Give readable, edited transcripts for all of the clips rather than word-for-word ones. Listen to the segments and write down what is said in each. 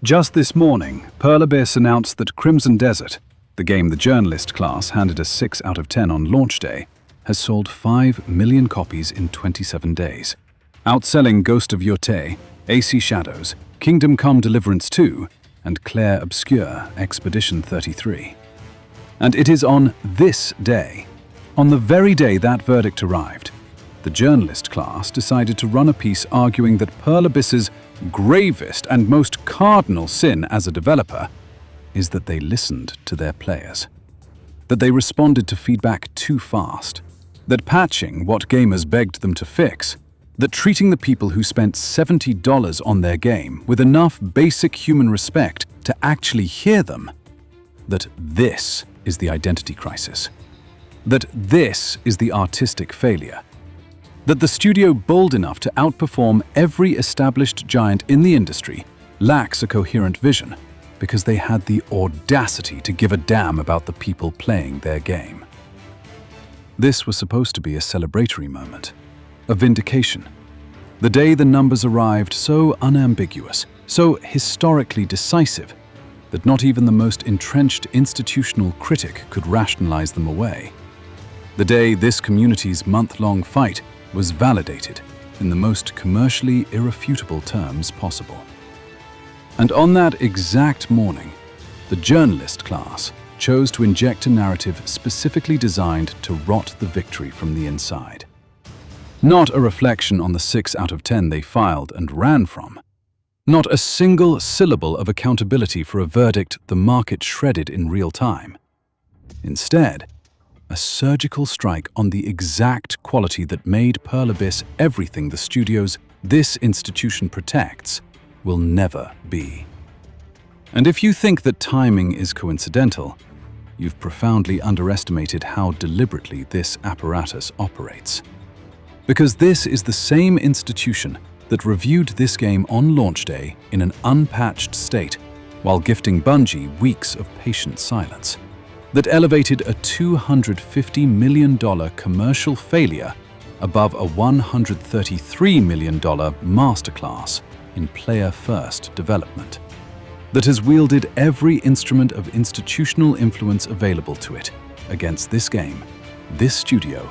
Just this morning, Pearl Abyss announced that Crimson Desert, the game the journalist class handed a 6 out of 10 on launch day, has sold 5 million copies in 27 days, outselling Ghost of Yurte, AC Shadows, Kingdom Come Deliverance 2, and Claire Obscure Expedition 33. And it is on this day, on the very day that verdict arrived, the journalist class decided to run a piece arguing that Pearl Abyss's gravest and most cardinal sin as a developer is that they listened to their players, that they responded to feedback too fast, that patching what gamers begged them to fix, that treating the people who spent $70 on their game with enough basic human respect to actually hear them, that this is the identity crisis, that this is the artistic failure, that the studio bold enough to outperform every established giant in the industry lacks a coherent vision because they had the audacity to give a damn about the people playing their game. This was supposed to be a celebratory moment, a vindication. The day the numbers arrived so unambiguous, so historically decisive, that not even the most entrenched institutional critic could rationalize them away. The day this community's month-long fight was validated in the most commercially irrefutable terms possible. And on that exact morning, the journalist class chose to inject a narrative specifically designed to rot the victory from the inside. Not a reflection on the 6 out of 10 they filed and ran from. Not a single syllable of accountability for a verdict the market shredded in real time. Instead, a surgical strike on the exact quality that made Pearl Abyss everything the studios this institution protects will never be. And if you think that timing is coincidental, you've profoundly underestimated how deliberately this apparatus operates. Because this is the same institution that reviewed this game on launch day in an unpatched state while gifting Bungie weeks of patient silence, that elevated a $250 million commercial failure above a $133 million masterclass in player-first development, that has wielded every instrument of institutional influence available to it against this game, this studio,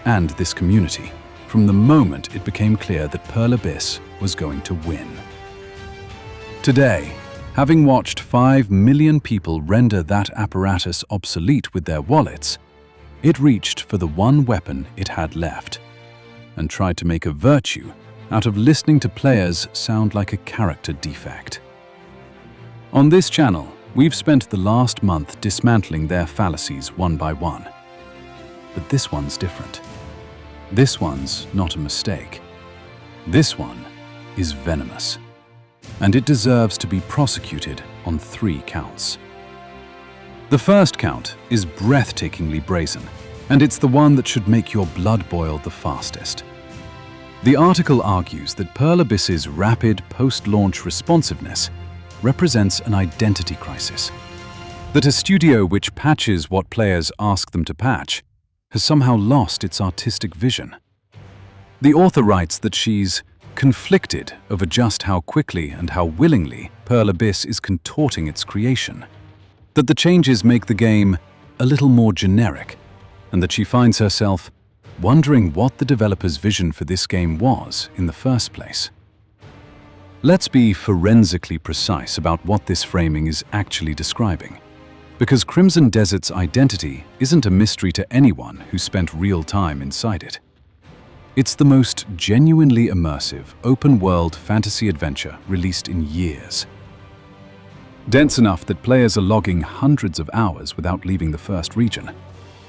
and this community from the moment it became clear that Pearl Abyss was going to win. Today, having watched 5 million people render that apparatus obsolete with their wallets, it reached for the one weapon it had left and tried to make a virtue out of listening to players sound like a character defect. On this channel, we've spent the last month dismantling their fallacies one by one. But this one's different. This one's not a mistake. This one is venomous. And it deserves to be prosecuted on 3 counts. The first count is breathtakingly brazen, and it's the one that should make your blood boil the fastest. The article argues that Pearl Abyss's rapid post-launch responsiveness represents an identity crisis, that a studio which patches what players ask them to patch has somehow lost its artistic vision. The author writes that she's conflicted over just how quickly and how willingly Pearl Abyss is contorting its creation, that the changes make the game a little more generic, and that she finds herself wondering what the developer's vision for this game was in the first place. Let's be forensically precise about what this framing is actually describing, because Crimson Desert's identity isn't a mystery to anyone who spent real time inside it. It's the most genuinely immersive, open-world fantasy adventure released in years. Dense enough that players are logging hundreds of hours without leaving the first region.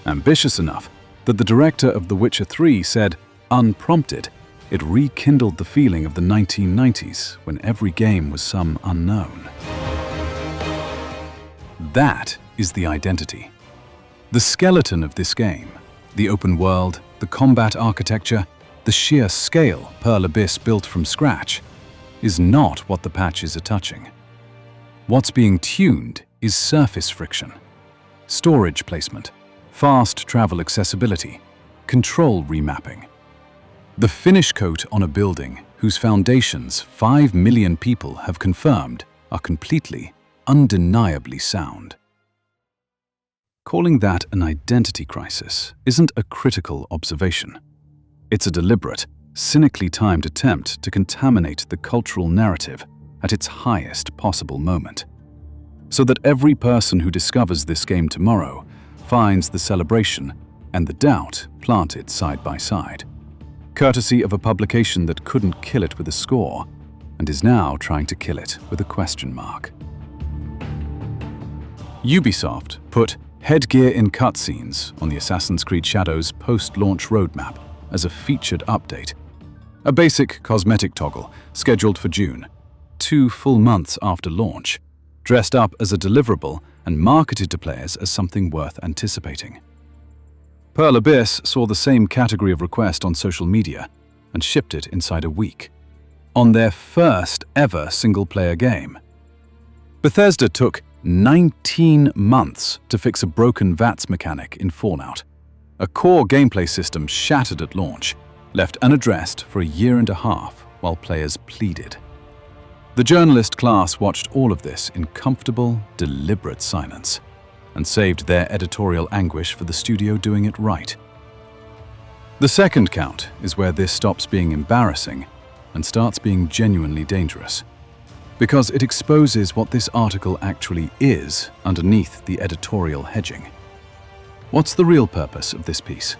Ambitious enough that the director of The Witcher 3 said, unprompted, it rekindled the feeling of the 1990s when every game was some unknown. That is the identity. The skeleton of this game, the open world, the combat architecture, the sheer scale Pearl Abyss built from scratch, is not what the patches are touching. What's being tuned is surface friction, storage placement, fast travel accessibility, control remapping. The finish coat on a building whose foundations 5 million people have confirmed are completely, undeniably sound. Calling that an identity crisis isn't a critical observation. It's a deliberate, cynically timed attempt to contaminate the cultural narrative at its highest possible moment, so that every person who discovers this game tomorrow finds the celebration and the doubt planted side by side, courtesy of a publication that couldn't kill it with a score and is now trying to kill it with a question mark. Ubisoft put headgear in cutscenes on the Assassin's Creed Shadows post-launch roadmap as a featured update, a basic cosmetic toggle scheduled for June, 2 full months after launch, dressed up as a deliverable and marketed to players as something worth anticipating. Pearl Abyss saw the same category of request on social media and shipped it inside a week, on their first ever single-player game. Bethesda took 19 months to fix a broken VATS mechanic in Fallout. A core gameplay system shattered at launch, left unaddressed for a year and a half while players pleaded. The journalist class watched all of this in comfortable, deliberate silence and saved their editorial anguish for the studio doing it right. The second count is where this stops being embarrassing and starts being genuinely dangerous, because it exposes what this article actually is underneath the editorial hedging. What's the real purpose of this piece?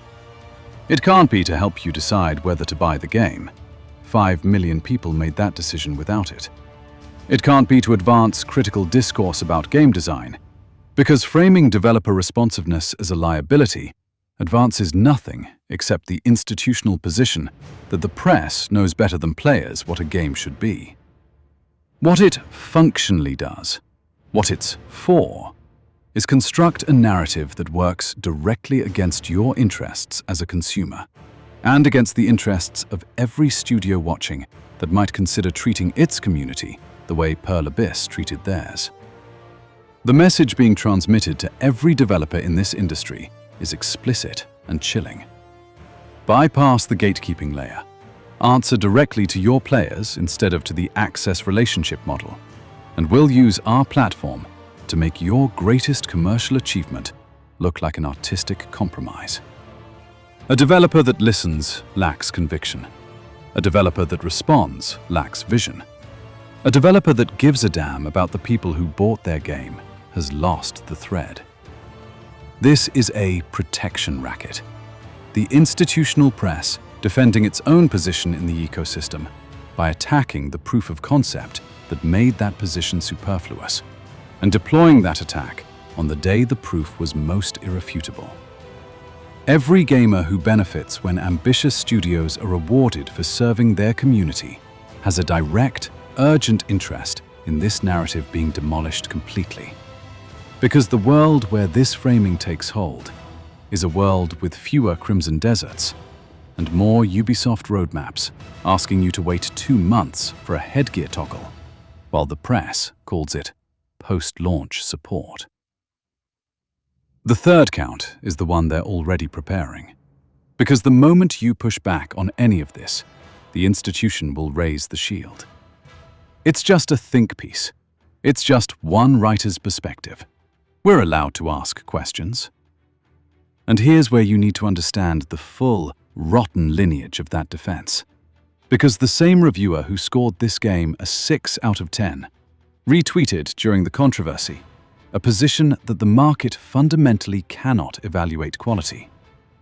It can't be to help you decide whether to buy the game. 5 million people made that decision without it. It can't be to advance critical discourse about game design, because framing developer responsiveness as a liability advances nothing except the institutional position that the press knows better than players what a game should be. What it functionally does, what it's for, is construct a narrative that works directly against your interests as a consumer, and against the interests of every studio watching that might consider treating its community the way Pearl Abyss treated theirs. The message being transmitted to every developer in this industry is explicit and chilling. Bypass the gatekeeping layer. Answer directly to your players instead of to the access relationship model, and we'll use our platform to make your greatest commercial achievement look like an artistic compromise. A developer that listens lacks conviction. A developer that responds lacks vision. A developer that gives a damn about the people who bought their game has lost the thread. This is a protection racket. The institutional press defending its own position in the ecosystem by attacking the proof of concept that made that position superfluous, and deploying that attack on the day the proof was most irrefutable. Every gamer who benefits when ambitious studios are rewarded for serving their community has a direct, urgent interest in this narrative being demolished completely. Because the world where this framing takes hold is a world with fewer Crimson Deserts and more Ubisoft roadmaps asking you to wait 2 months for a headgear toggle, while the press calls it post-launch support. The third count is the one they're already preparing, because the moment you push back on any of this, the institution will raise the shield. It's just a think piece. It's just one writer's perspective. We're allowed to ask questions. And here's where you need to understand the full, rotten lineage of that defense. Because the same reviewer who scored this game a 6 out of 10 retweeted during the controversy a position that the market fundamentally cannot evaluate quality,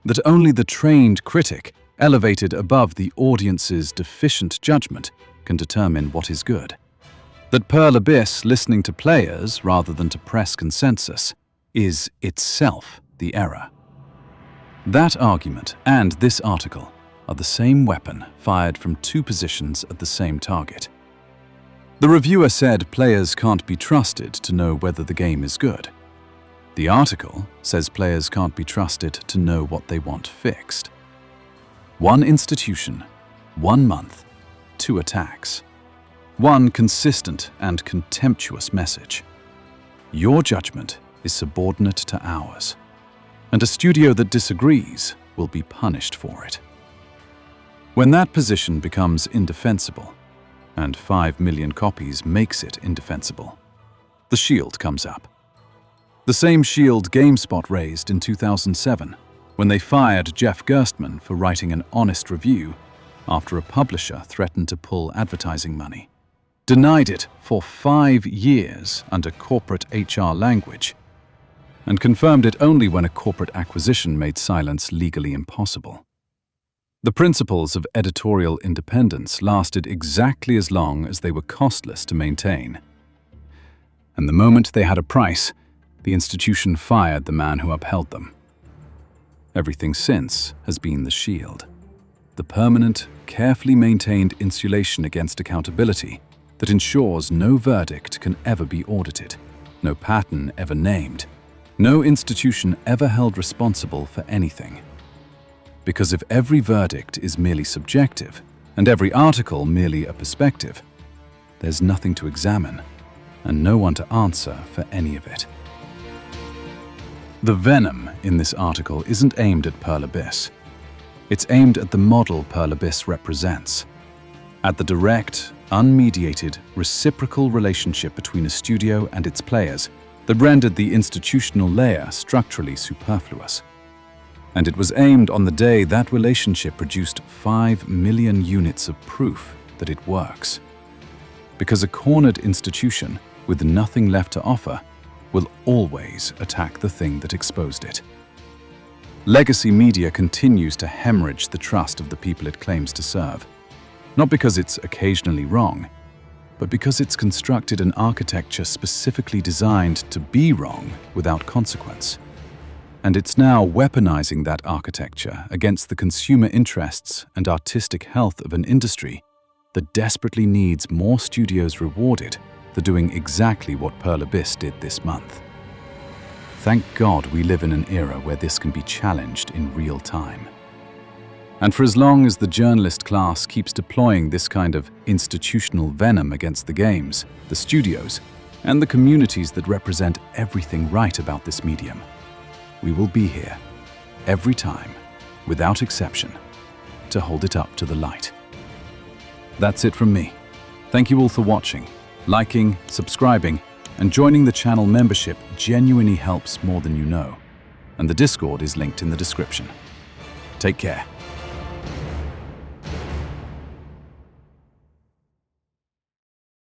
that only the trained critic, elevated above the audience's deficient judgment, can determine what is good, that Pearl Abyss listening to players rather than to press consensus is itself the error. That argument and this article are the same weapon fired from 2 positions at the same target. The reviewer said players can't be trusted to know whether the game is good. The article says players can't be trusted to know what they want fixed. 1 institution, 1 month, 2 attacks. 1 consistent and contemptuous message. Your judgment is subordinate to ours, and a studio that disagrees will be punished for it. When that position becomes indefensible, and 5 million copies makes it indefensible. The shield comes up. The same shield GameSpot raised in 2007 when they fired Jeff Gerstmann for writing an honest review after a publisher threatened to pull advertising money. Denied it for 5 years under corporate HR language, and confirmed it only when a corporate acquisition made silence legally impossible. The principles of editorial independence lasted exactly as long as they were costless to maintain. And the moment they had a price, the institution fired the man who upheld them. Everything since has been the shield, the permanent, carefully maintained insulation against accountability that ensures no verdict can ever be audited, no pattern ever named, no institution ever held responsible for anything. Because if every verdict is merely subjective and every article merely a perspective, there's nothing to examine and no one to answer for any of it. The venom in this article isn't aimed at Pearl Abyss. It's aimed at the model Pearl Abyss represents, at the direct, unmediated, reciprocal relationship between a studio and its players that rendered the institutional layer structurally superfluous. And it was aimed on the day that relationship produced 5 million units of proof that it works. Because a cornered institution with nothing left to offer will always attack the thing that exposed it. Legacy media continues to hemorrhage the trust of the people it claims to serve, not because it's occasionally wrong, but because it's constructed an architecture specifically designed to be wrong without consequence. And it's now weaponizing that architecture against the consumer interests and artistic health of an industry that desperately needs more studios rewarded for doing exactly what Pearl Abyss did this month. Thank God we live in an era where this can be challenged in real time. And for as long as the journalist class keeps deploying this kind of institutional venom against the games, the studios, and the communities that represent everything right about this medium, we will be here, every time, without exception, to hold it up to the light. That's it from me. Thank you all for watching. Liking, subscribing, and joining the channel membership genuinely helps more than you know, and the Discord is linked in the description. Take care.